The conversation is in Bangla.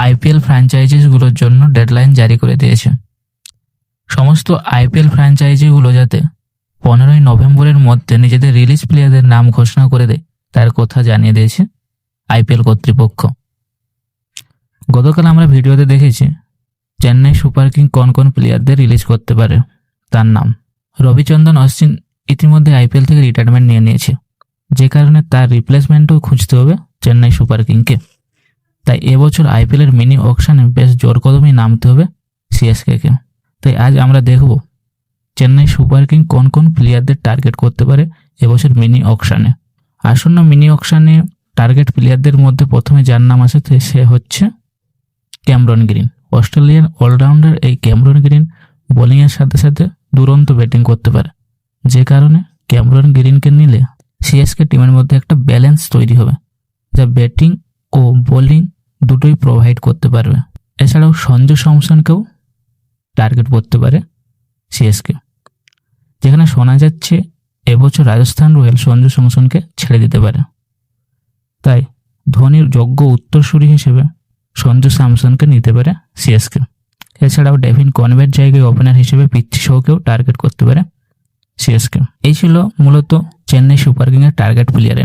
আইপিএল ফ্র্যাঞ্চাইজিসগুলোর জন্য ডেডলাইন জারি করে দিয়েছে। সমস্ত আইপিএল ফ্র্যাঞ্চাইজিগুলো যাতে 15ই নভেম্বরের মধ্যে নিজেদের রিলিজ প্লেয়ারদের নাম ঘোষণা করে দেয় তার কথা জানিয়ে দিয়েছে আইপিএল কর্তৃপক্ষ। গতকাল আমরা ভিডিওতে দেখেছি চেন্নাই সুপার কিং কোন কোন প্লেয়ারদের রিলিজ করতে পারে তার নাম। রবিচন্দ্রন অশ্বিন ইতিমধ্যে আইপিএল থেকে রিটায়ারমেন্ট নিয়ে নিয়েছে, যে কারণে তার রিপ্লেসমেন্টও খুঁজতে হবে চেন্নাই সুপার কিংকে। তাই এবছর আইপিএলের মিনি অকশনে বেশ জোর কদমই নামতে হবে সিএসকে। তাই আজ আমরা দেখব চেন্নাই সুপার কিং কোন কোন প্লেয়ারদের টার্গেট করতে পারে এবছর মিনি অকশনে। আসন্ন মিনি অকশনে টার্গেট প্লেয়ারদের মধ্যে প্রথমে যার নাম আসে সে হচ্ছে ক্যামরন গ্রিন। অস্ট্রেলিয়ান অলরাউন্ডার এই ক্যামরন গ্রিন বোলিংয়ের সাথে সাথে দুরন্ত ব্যাটিং করতে পারে, যে কারণে ক্যামরন গ্রিনকে নিলে সিএসকে টিমের মধ্যে একটা ব্যালেন্স তৈরি হবে, যা ব্যাটিং ও বোলিং দুটোই প্রোভাইড করতে পারবে। এছাড়াও সঞ্জু স্যামসনকেও টার্গেট করতে পারে সিএসকে, যেখানে শোনা যাচ্ছে এবছর রাজস্থান রয়্যাল সঞ্জু স্যামসনকে ছেড়ে দিতে পারে। তাই ধোনির যোগ্য উত্তরসূরি হিসেবে সঞ্জু স্যামসনকে নিতে পারে সিএসকে। এছাড়াও ডেভিন কনভের জায়গায় ওপেনার হিসেবে পৃথ্বী শোকেও টার্গেট করতে পারে সিএসকে। এই ছিল মূলত চেন্নাই সুপার কিংয়ের টার্গেট প্লেয়ারের।